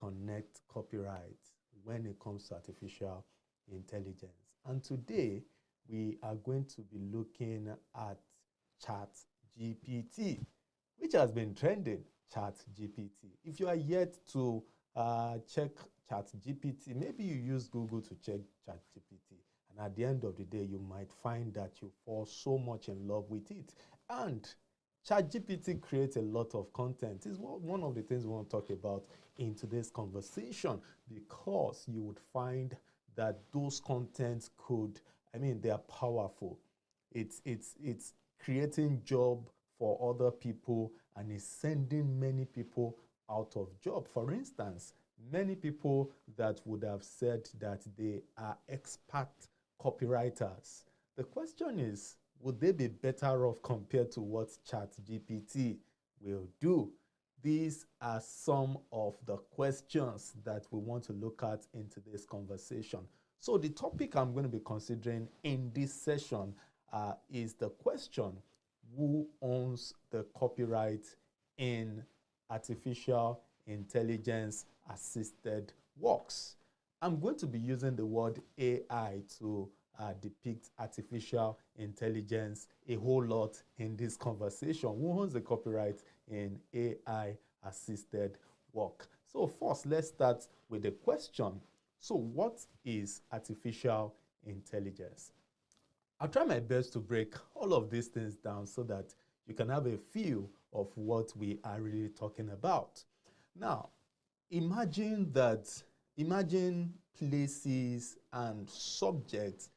connect copyright when it comes to artificial intelligence. And today, we are going to be looking at ChatGPT, which has been trending. ChatGPT. If you are yet to check ChatGPT, maybe you use Google to check ChatGPT, and at the end of the day, you might find that you fall so much in love with it. And ChatGPT creates a lot of content. It's one of the things we want to talk about in today's conversation, because you would find that those contents they are powerful. It's creating job for other people, and is sending many people out of job. For instance, many people that would have said that they are expert copywriters. The question is, would they be better off compared to what ChatGPT will do? These are some of the questions that we want to look at in today's conversation. So the topic I'm going to be considering in this session is the question: who owns the copyright in artificial intelligence assisted works? I'm going to be using the word AI to depict artificial intelligence a whole lot in this conversation. Who owns the copyright in AI assisted work? So first, let's start with the question. So what is artificial intelligence? I'll try my best to break all of these things down so that you can have a feel of what we are really talking about. Now, imagine places and subjects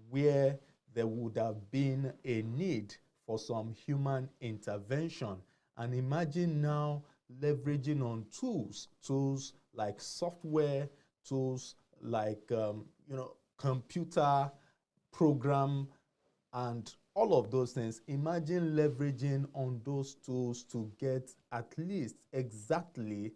where there would have been a need for some human intervention. And imagine now leveraging on tools like software, tools like computer program, and all of those things. Imagine leveraging on those tools to get at least exactly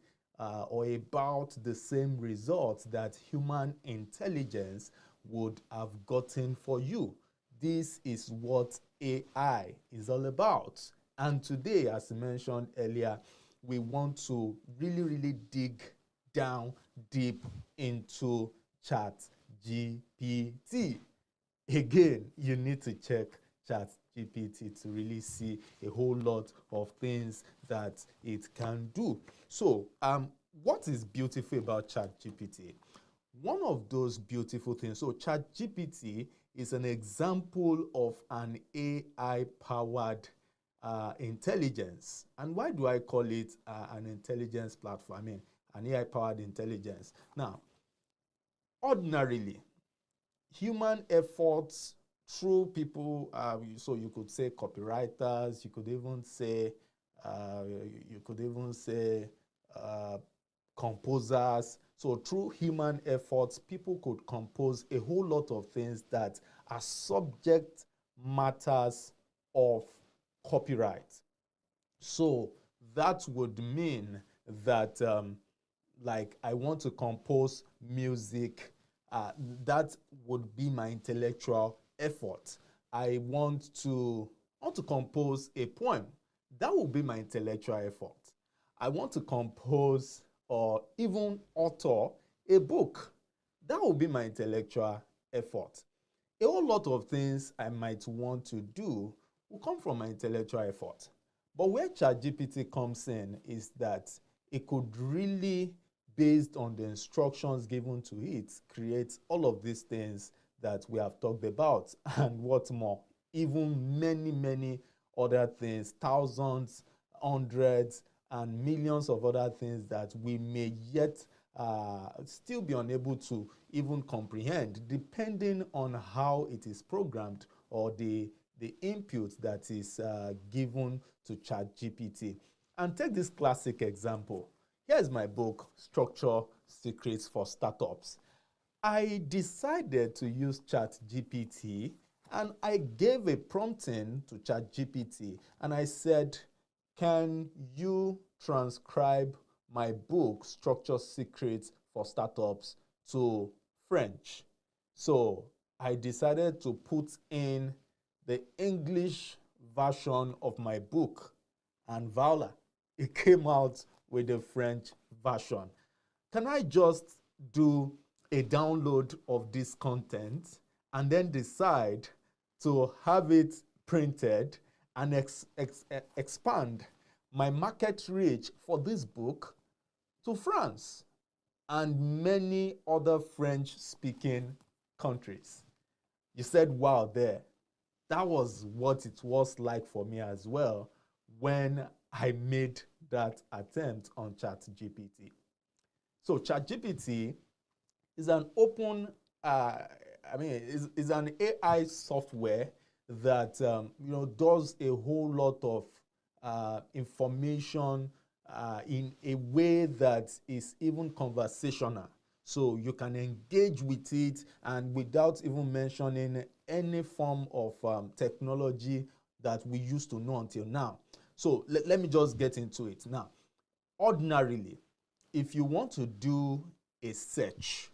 or about the same results that human intelligence would have gotten for you. This is what AI is all about. And today, as mentioned earlier, we want to really dig down deep into ChatGPT. Again, you need to check ChatGPT to really see a whole lot of things that it can do. So, what is beautiful about ChatGPT? One of those beautiful things, so ChatGPT is an example of an AI-powered intelligence. And why do I call it an intelligence platform? I mean, an AI-powered intelligence. Now, ordinarily, human efforts through people, so you could say copywriters, you could even say composers. So through human efforts, people could compose a whole lot of things that are subject matters of copyright. So that would mean that, like, I want to compose music, that would be my intellectual effort. I want to compose a poem. That would be my intellectual effort. I want to compose or even author a book. That would be my intellectual effort. A whole lot of things I might want to do will come from my intellectual effort. But where ChatGPT comes in is that it could really, based on the instructions given to it, create all of these things that we have talked about, and what more, even many other things, thousands, hundreds, and millions of other things that we may yet still be unable to even comprehend, depending on how it is programmed or the input that is given to ChatGPT. And take this classic example. Here's my book, Structure Secrets for Startups. I decided to use ChatGPT, and I gave a prompting to ChatGPT, and I said, can you transcribe my book, Structure Secrets for Startups, to French? So I decided to put in the English version of my book, and voila, it came out with the French version. can I just do a download of this content and then decide to have it printed and expand my market reach for this book to France and many other French-speaking countries? You said, wow, there. That was what it was like for me as well when I made that attempt on ChatGPT. So ChatGPT is an open, is an AI software that does a whole lot of information in a way that is even conversational. So you can engage with it and without even mentioning any form of technology that we used to know until now. So let me just get into it now. Ordinarily, if you want to do a search,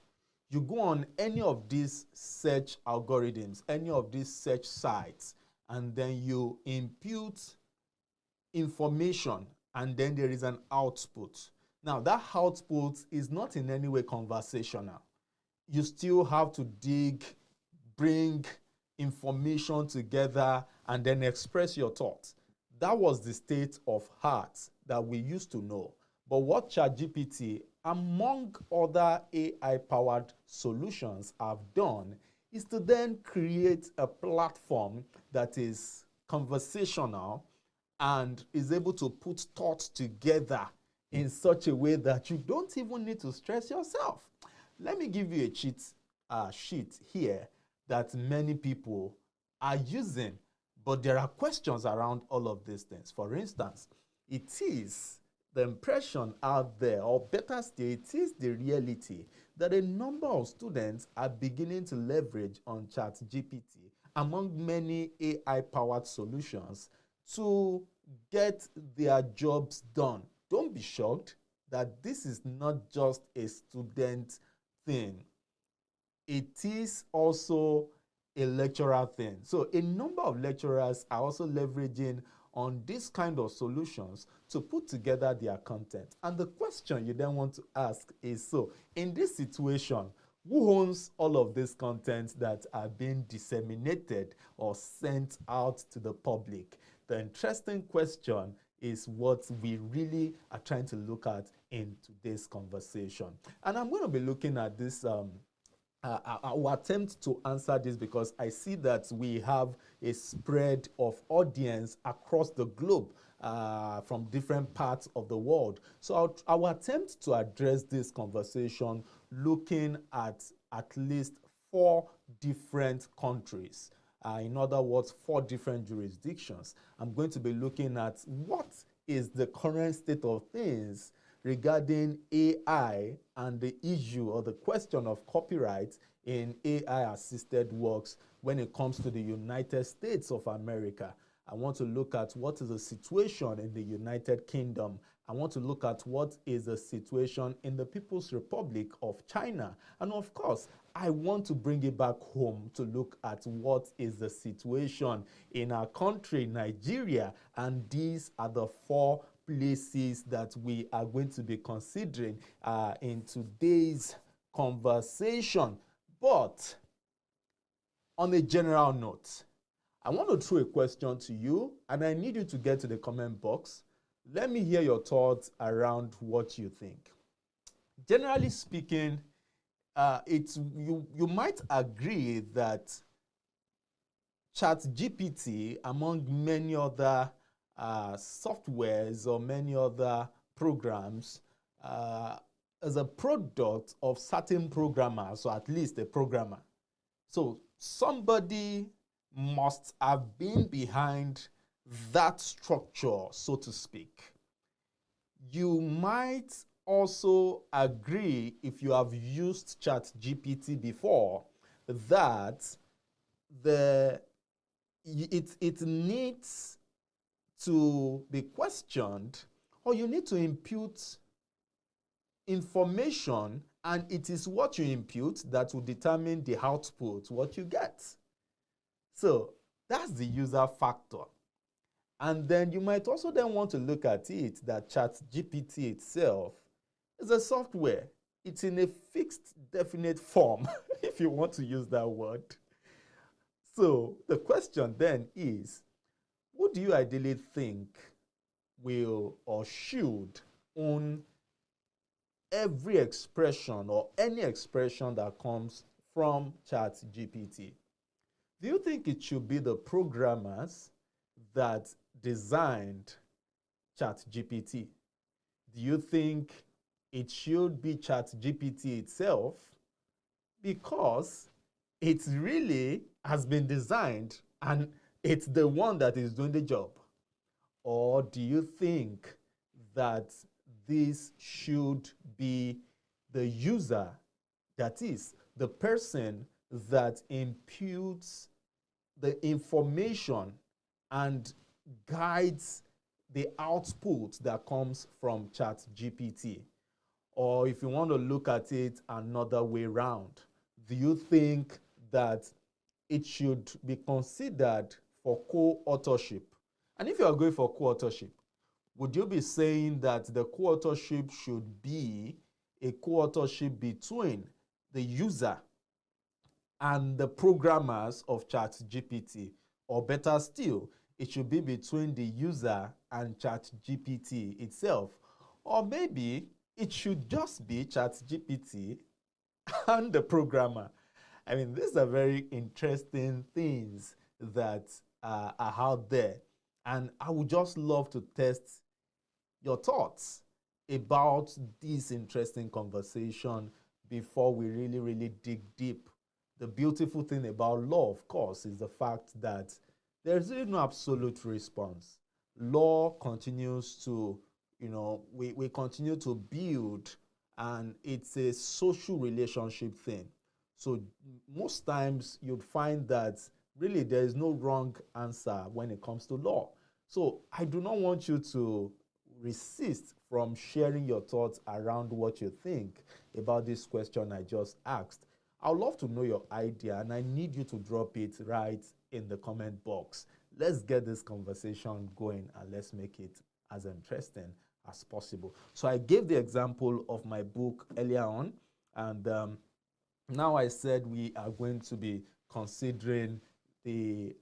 you go on any of these search algorithms, any of these search sites, and then you input information, and then there is an output. Now, that output is not in any way conversational. You still have to dig, bring information together, and then express your thoughts. That was the state of art that we used to know. But what ChatGPT, among other AI-powered solutions, have done is to then create a platform that is conversational and is able to put thoughts together in such a way that you don't even need to stress yourself. Let me give you a cheat sheet here that many people are using, but there are questions around all of these things. For instance, it is the impression out there, or better still, it is the reality that a number of students are beginning to leverage on ChatGPT among many AI-powered solutions to get their jobs done. Don't be shocked that this is not just a student thing. It is also a lecturer thing. So a number of lecturers are also leveraging on this kind of solutions to put together their content. And the question you then want to ask is, so in this situation, who owns all of this content that are being disseminated or sent out to the public? The interesting question is what we really are trying to look at in today's conversation. And I'm going to be looking at this I will attempt to answer this because I see that we have a spread of audience across the globe from different parts of the world. So I will attempt to address this conversation looking at least 4 different countries. In other words, 4 different jurisdictions. I'm going to be looking at what is the current state of things regarding AI and the issue or the question of copyright in AI-assisted works when it comes to the United States of America. I want to look at what is the situation in the United Kingdom. I want to look at what is the situation in the People's Republic of China. And of course, I want to bring it back home to look at what is the situation in our country, Nigeria. And these are the 4 places that we are going to be considering in today's conversation. But on a general note, I want to throw a question to you, and I need you to get to the comment box. Let me hear your thoughts around what you think. Generally speaking, you might agree that ChatGPT, among many other softwares or many other programs, as a product of certain programmers, or at least a programmer. So somebody must have been behind that structure, so to speak. You might also agree, if you have used ChatGPT before, that it needs to be questioned, or you need to impute information, and it is what you impute that will determine the output, what you get. So that's the user factor. And then you might also then want to look at it that ChatGPT itself is a software. it's in a fixed, definite form, if you want to use that word. So the question then is, who do you ideally think will or should own every expression or any expression that comes from ChatGPT? Do you think it should be the programmers that designed ChatGPT? Do you think it should be ChatGPT itself because it really has been designed and it's the one that is doing the job? Or do you think that this should be the user, that is, the person that imputes the information and guides the output that comes from ChatGPT? Or if you want to look at it another way around, do you think that it should be considered for co-authorship? And if you are going for co-authorship, would you be saying that the co-authorship should be a co-authorship between the user and the programmers of ChatGPT? Or better still, it should be between the user and ChatGPT itself? Or maybe it should just be ChatGPT and the programmer? I mean, these are very interesting things that are out there. And I would just love to test your thoughts about this interesting conversation before we really, really dig deep. The beautiful thing about law, of course, is the fact that there's really no absolute response. Law continues to, we continue to build, and it's a social relationship thing. So most times you'd find that really there is no wrong answer when it comes to law. So I do not want you to resist from sharing your thoughts around what you think about this question I just asked. I'd love to know your idea, and I need you to drop it right in the comment box. Let's get this conversation going, and let's make it as interesting as possible. So I gave the example of my book earlier on, and now I said we are going to be considering the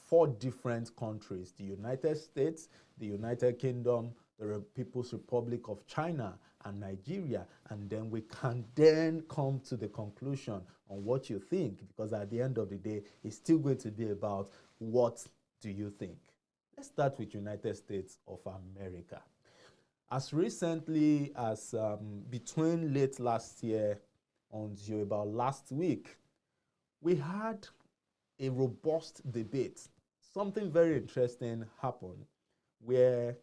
4 different countries: the United States, the United Kingdom, the People's Republic of China, and Nigeria. And then we can then come to the conclusion on what you think, because at the end of the day, it's still going to be about what do you think. Let's start with United States of America. As recently as between late last year until about last week, we had a robust debate. Something very interesting happened where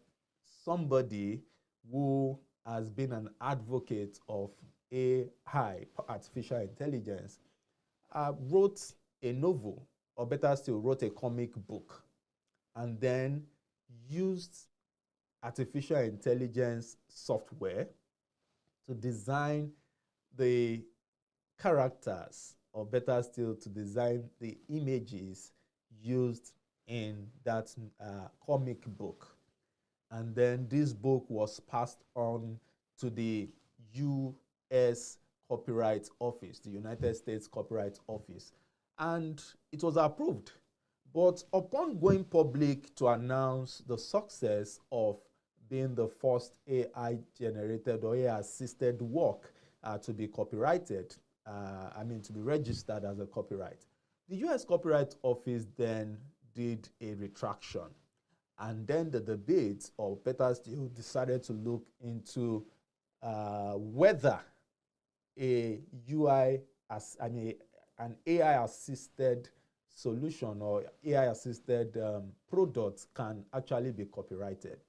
somebody who has been an advocate of AI, artificial intelligence, wrote a novel, or better still, wrote a comic book, and then used artificial intelligence software to design the characters, or better still, to design the images used in that comic book. And then this book was passed on to the U.S. Copyright Office, the United States Copyright Office, and it was approved. But upon going public to announce the success of being the first AI-generated or AI-assisted work to be copyrighted, to be registered as a copyright, the U.S. Copyright Office then did a retraction. And then the debate, or better still, decided to look into whether an AI-assisted solution or AI-assisted product can actually be copyrighted.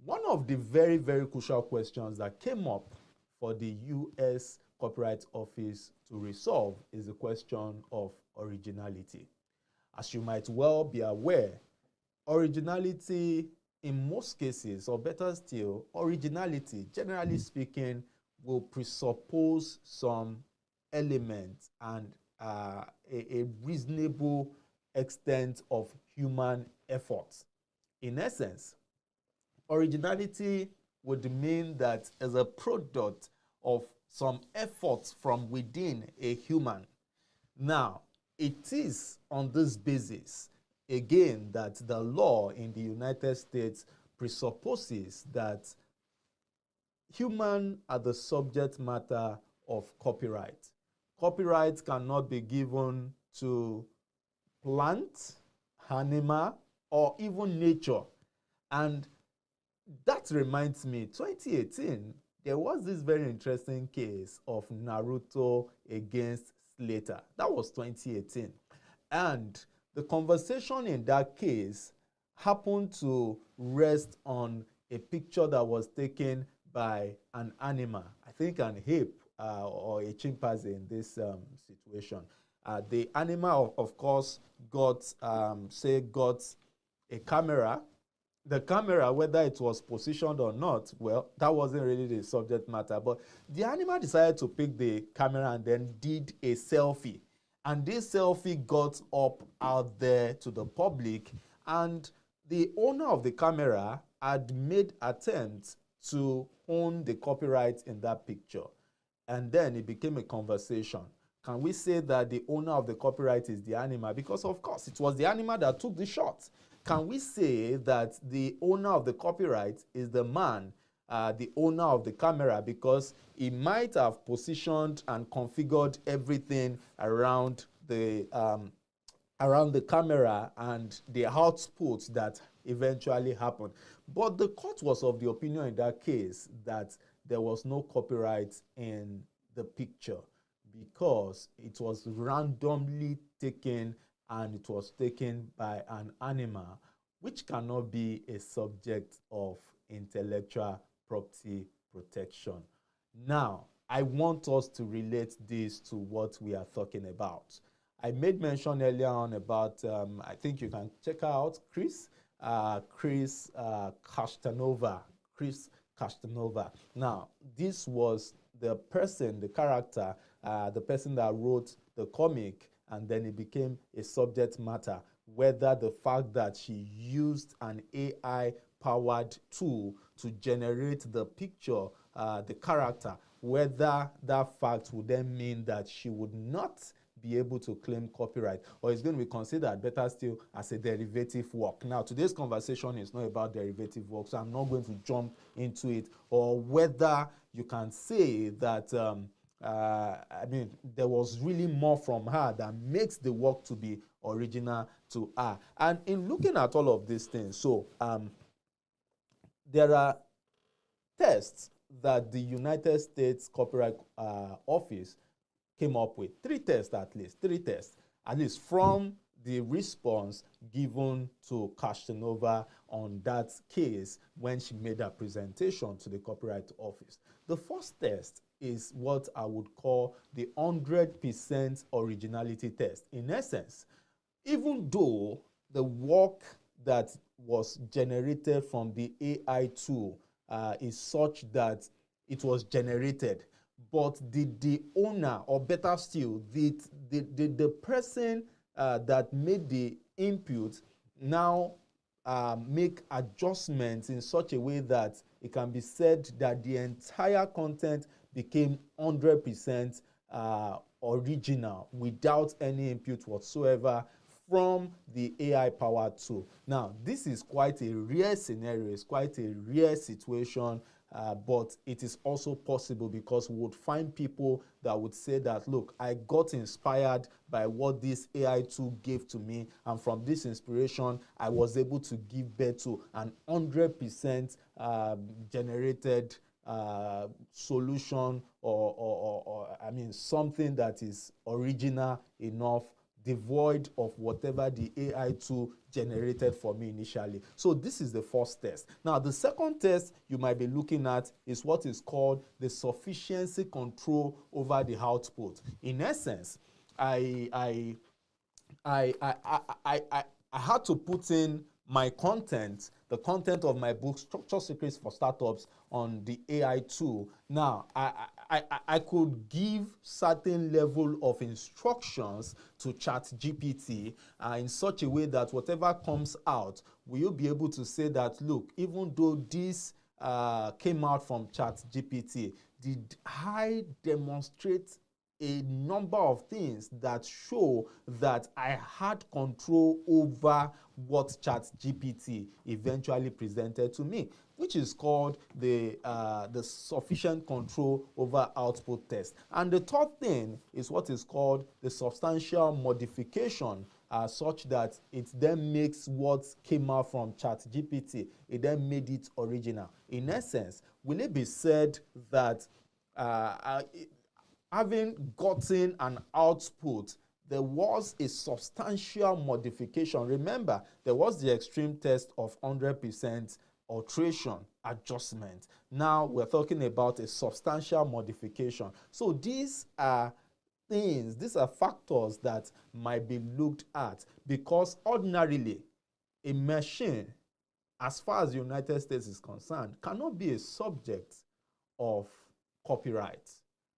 One of the very, very crucial questions that came up for the U.S. Copyright Office to resolve is the question of originality. As you might well be aware, originality in most cases, or better still, originality, generally speaking, will presuppose some elements and a reasonable extent of human effort. In essence, originality would mean that as a product of some effort from within a human. Now, it is on this basis, again, that the law in the United States presupposes that humans are the subject matter of copyright. Copyright cannot be given to plant, animal, or even nature. And that reminds me, 2018, there was this very interesting case of Naruto against Slater. That was 2018. And the conversation in that case happened to rest on a picture that was taken by an animal, I think an ape or a chimpanzee in this situation. The animal, of course, got a camera. The camera, whether it was positioned or not, well, that wasn't really the subject matter. But the animal decided to pick the camera and then did a selfie. And this selfie got up out there to the public. And the owner of the camera had made attempts to own the copyright in that picture. And then it became a conversation. Can we say that the owner of the copyright is the animal? Because, of course, it was the animal that took the shot. Can we say that the owner of the copyright is the man, the owner of the camera, because he might have positioned and configured everything around the camera and the output that eventually happened? But the court was of the opinion in that case that there was no copyright in the picture because it was randomly taken and it was taken by an animal, which cannot be a subject of intellectual property protection. Now, I want us to relate this to what we are talking about. I made mention earlier on about, I think you can check out Chris Castanova. Now, this was the person, the character, the person that wrote the comic, and then it became a subject matter, whether the fact that she used an AI-powered tool to generate the picture, the character, whether that fact would then mean that she would not be able to claim copyright, or it's going to be considered, better still, as a derivative work. Now, today's conversation is not about derivative work, so I'm not going to jump into it, or whether you can say that there was really more from her that makes the work to be original to her. And in looking at all of these things, so there are tests that the United States Copyright Office came up with. Three tests, at least from the response given to Castanova on that case when she made her presentation to the Copyright Office. The first test is what I would call the 100% originality test. In essence, even though the work that was generated from the AI tool is such that it was generated, but did the owner, or better still, did the person that made the input now make adjustments in such a way that it can be said that the entire content became 100% original without any input whatsoever from the AI-powered tool. Now, this is quite a rare scenario, it's quite a rare situation, but it is also possible because we would find people that would say that, look, I got inspired by what this AI tool gave to me, and from this inspiration, I was able to give birth to an 100% generated solution, or something that is original enough, devoid of whatever the AI tool generated for me initially. So this is the first test. Now, the second test you might be looking at is what is called the sufficiency control over the output. In essence, I had to put in my content, the content of my book, Structured Secrets for Startups, on the AI tool. Now, I could give certain level of instructions to ChatGPT in such a way that whatever comes out, will you be able to say that, look, even though this came out from ChatGPT, did I demonstrate a number of things that show that I had control over what ChatGPT eventually presented to me, which is called the sufficient control over output test. And the third thing is what is called the substantial modification, such that it then makes what came out from ChatGPT, it then made it original. In essence, will it be said that having gotten an output, there was a substantial modification? Remember, there was the extreme test of 100% alteration, adjustment. Now we're talking about a substantial modification. So these are things, these are factors that might be looked at, because ordinarily a machine, as far as the United States is concerned, cannot be a subject of copyright.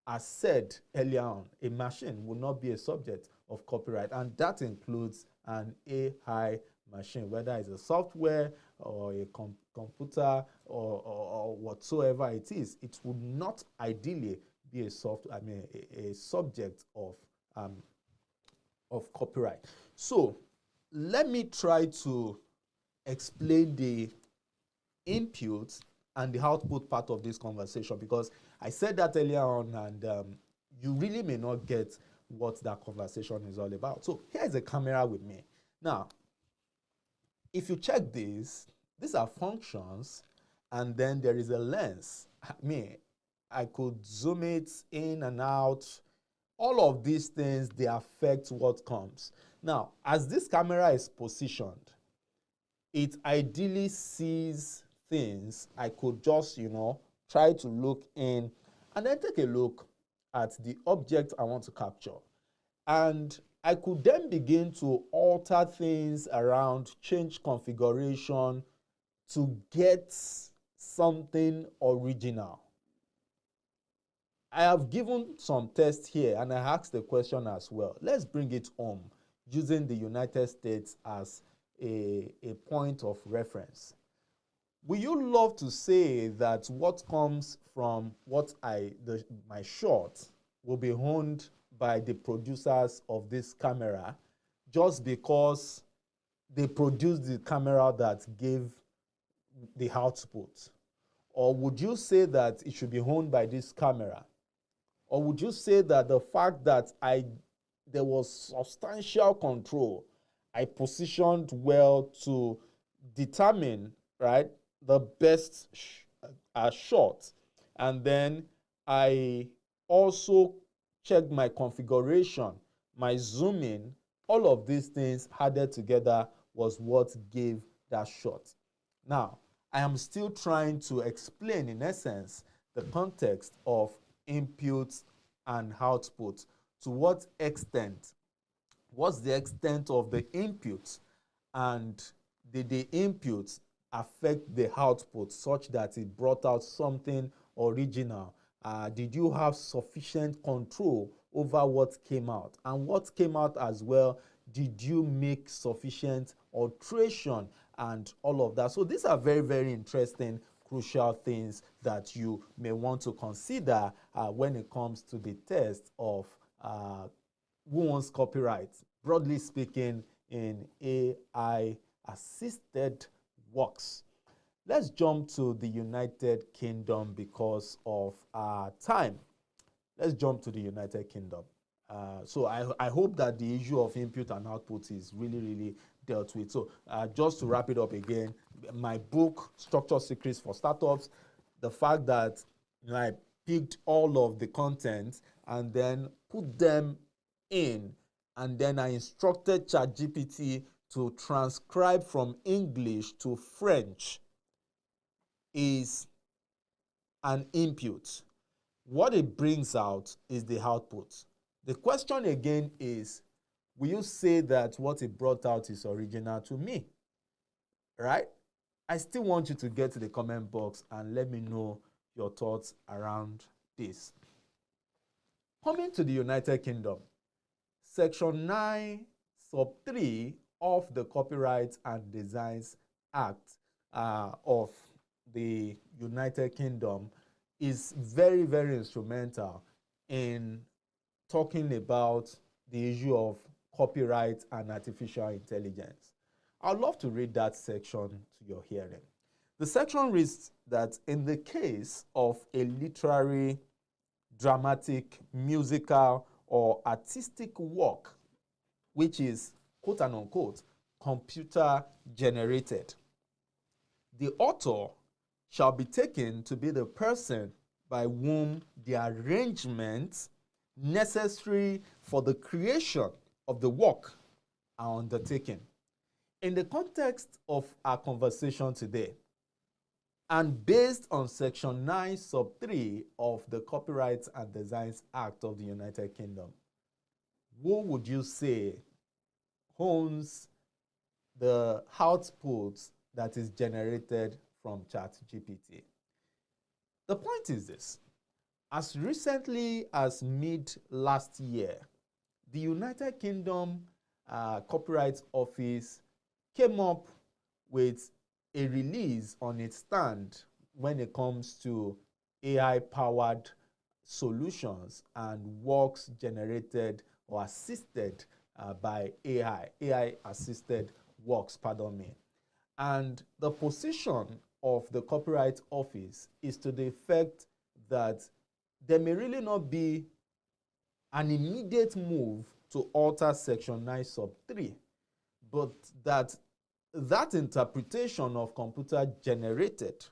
As said earlier on, a machine will not be a subject of copyright, and that includes an AI machine, whether it's a software or a computer or whatsoever it is. It would not ideally be a subject of copyright. So let me try to explain the input and the output part of this conversation, because I said that earlier on, and you really may not get what that conversation is all about. So here's a camera with me. Now, if you check these are functions, and then there is a lens. I could zoom it in and out. All of these things, they affect what comes. Now, as this camera is positioned, it ideally sees things. I could just, try to look in and then take a look at the object I want to capture. And I could then begin to alter things around, change configuration to get something original. I have given some tests here, and I asked the question as well. Let's bring it home using the United States as a point of reference. Will you love to say that what comes from my shot will be owned by the producers of this camera just because they produced the camera that gave the output? Or would you say that it should be owned by this camera? Or would you say that the fact that there was substantial control, I positioned well to determine, right, the best shot, and then I also checked my configuration, my zooming, all of these things added together was what gave that shot. Now, I am still trying to explain, in essence, the context of input and output. To what extent? What's the extent of the input, and did the input affect the output such that it brought out something original? Did you have sufficient control over what came out? And what came out as well, did you make sufficient alteration and all of that? So these are very, very interesting, crucial things that you may want to consider when it comes to the test of who owns copyright, broadly speaking, in AI-assisted works. Let's jump to the United Kingdom because of our time. Let's jump to the United Kingdom. So I hope that the issue of input and output is really, really dealt with. So just to wrap it up again, my book, Structured Secrets for Startups, the fact that I picked all of the content and then put them in, and then I instructed ChatGPT to transcribe from English to French, is an input. What it brings out is the output. The question again is, will you say that what it brought out is original to me? Right? I still want you to get to the comment box and let me know your thoughts around this. Coming to the United Kingdom, Section 9, Sub 3 of the Copyright and Designs Act of the United Kingdom is very, very instrumental in talking about the issue of copyright and artificial intelligence. I'd love to read that section to your hearing. The section reads that in the case of a literary, dramatic, musical, or artistic work, which is quote and unquote computer generated, the author shall be taken to be the person by whom the arrangements necessary for the creation of the work are undertaken. In the context of our conversation today, and based on Section 9, Sub 3 of the Copyright and Designs Act of the United Kingdom, who would you say owns the output that is generated from ChatGPT? The point is this. As recently as mid last year, the United Kingdom Copyright Office came up with a release on its stand when it comes to AI-powered solutions and works generated or assisted by AI-assisted works, pardon me. And the position of the Copyright Office is to the effect that there may really not be an immediate move to alter Section 9 Sub 3, but that interpretation of computer generated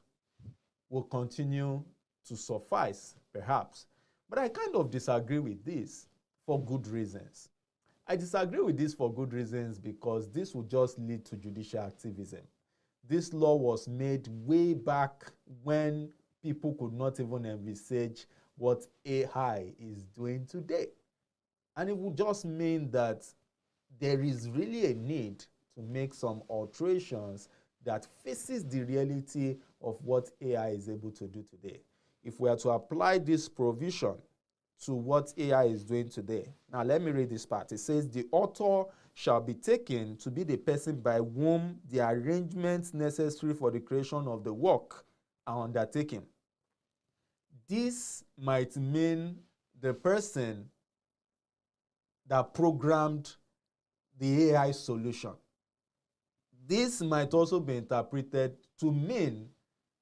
will continue to suffice, perhaps. But I kind of disagree with this for good reasons. I disagree with this for good reasons because this will just lead to judicial activism. This law was made way back when people could not even envisage what AI is doing today. And it would just mean that there is really a need to make some alterations that faces the reality of what AI is able to do today. If we are to apply this provision to what AI is doing today, now let me read this part. It says, the author shall be taken to be the person by whom the arrangements necessary for the creation of the work are undertaken. This might mean the person that programmed the AI solution. This might also be interpreted to mean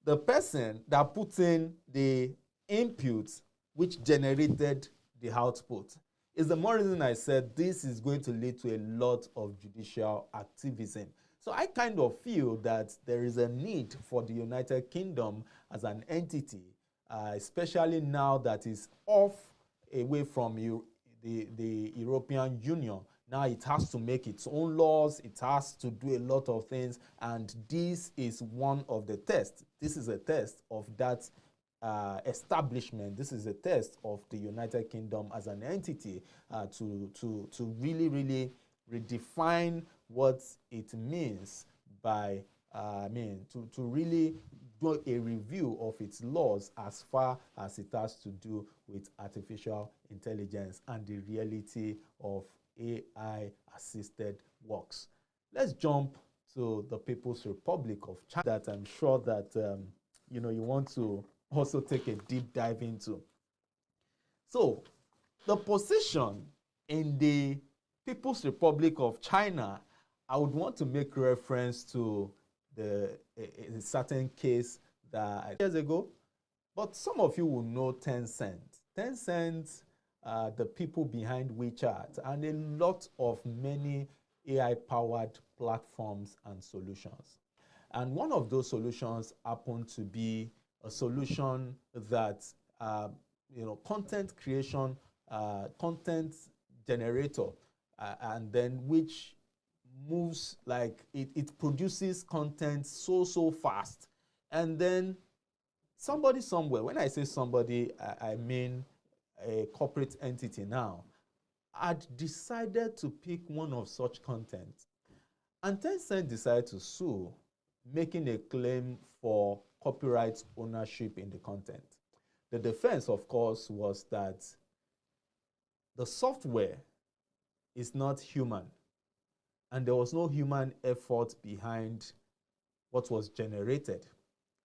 the person that put in the inputs which generated the output. Is the more reason I said this is going to lead to a lot of judicial activism. So I kind of feel that there is a need for the United Kingdom as an entity, especially now that it's off away from the European Union. Now it has to make its own laws, it has to do a lot of things, and this is one of the tests. This is a test of that establishment. This is a test of the United Kingdom as an entity to really, really redefine what it means by, to really do a review of its laws as far as it has to do with artificial intelligence and the reality of AI-assisted works. Let's jump to the People's Republic of China that I'm sure that you want to also take a deep dive into. So, the position in the People's Republic of China, I would want to make reference to a certain case that years ago, but some of you will know Tencent. Tencent, the people behind WeChat, and a lot of many AI-powered platforms and solutions. And one of those solutions happened to be a solution that, content creation, content generator, and then which moves like it produces content so fast. And then somebody somewhere, when I say somebody, I mean a corporate entity now, had decided to pick one of such content. And Tencent decided to sue, making a claim for copyright ownership in the content. The defense, of course, was that the software is not human, and there was no human effort behind what was generated.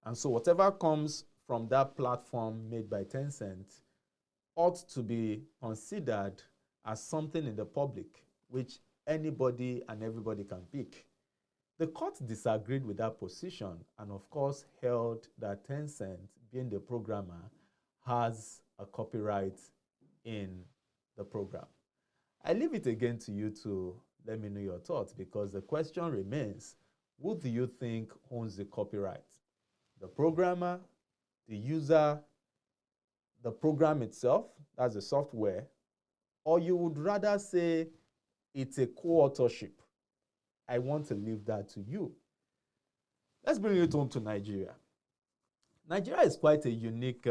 And so whatever comes from that platform made by Tencent ought to be considered as something in the public, which anybody and everybody can pick. The court disagreed with that position and, of course, held that Tencent, being the programmer, has a copyright in the program. I leave it again to you to let me know your thoughts, because the question remains, who do you think owns the copyright? The programmer, the user, the program itself, that's the software, or you would rather say it's a co-authorship? I want to leave that to you. Let's bring it home to Nigeria. Nigeria is quite a unique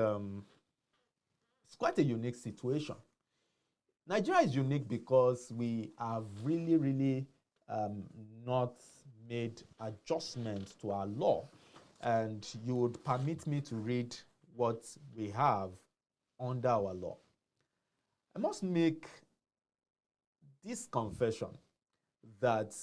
situation. Nigeria is unique because we have really not made adjustments to our law. And you would permit me to read what we have under our law. I must make this confession that,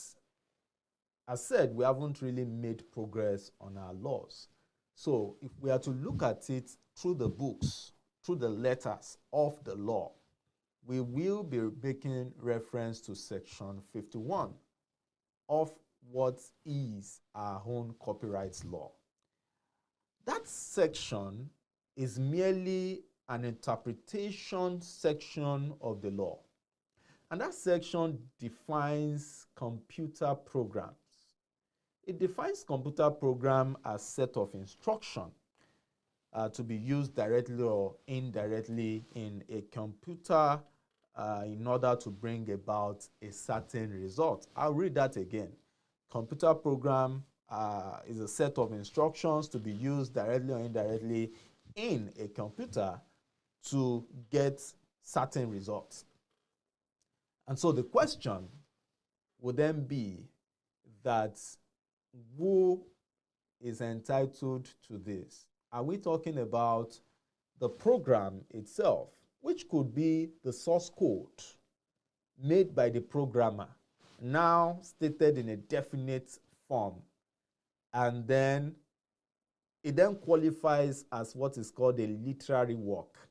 as said, we haven't really made progress on our laws. So if we are to look at it through the books, through the letters of the law, we will be making reference to Section 51 of what is our own copyright law. That section is merely an interpretation section of the law. And that section defines computer programs. It defines computer program as set of instruction to be used directly or indirectly in a computer in order to bring about a certain result. I'll read that again. Computer program is a set of instructions to be used directly or indirectly in a computer to get certain results. And so the question would then be that who is entitled to this? Are we talking about the program itself, which could be the source code made by the programmer, now stated in a definite form, and then it then qualifies as what is called a literary work,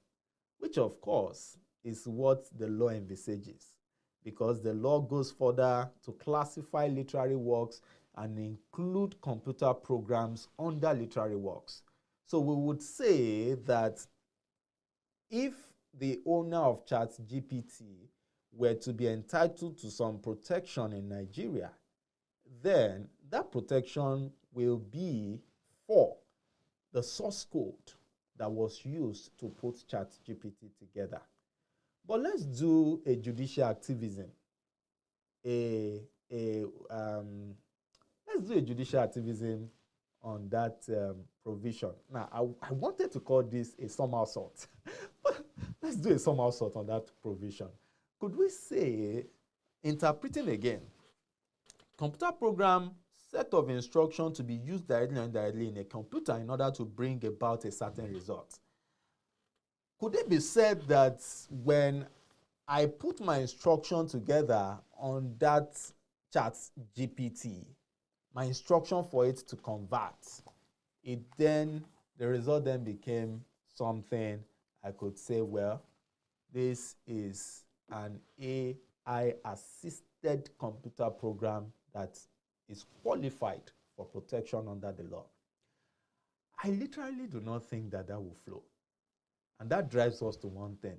which of course is what the law envisages, because the law goes further to classify literary works and include computer programs under literary works. So we would say that if the owner of ChatGPT were to be entitled to some protection in Nigeria, then that protection will be for the source code that was used to put ChatGPT together. But let's do a judicial activism. Let's do a judicial activism on that provision. Now, I wanted to call this a somersault, but let's do a somersault on that provision. Could we say, interpreting again, computer program set of instructions to be used directly or indirectly in a computer in order to bring about a certain result? Could it be said that when I put my instruction together on that ChatGPT, my instruction for it to convert, the result then became something I could say, well, this is an AI-assisted computer program that is qualified for protection under the law? I literally do not think that will flow. And that drives us to one thing.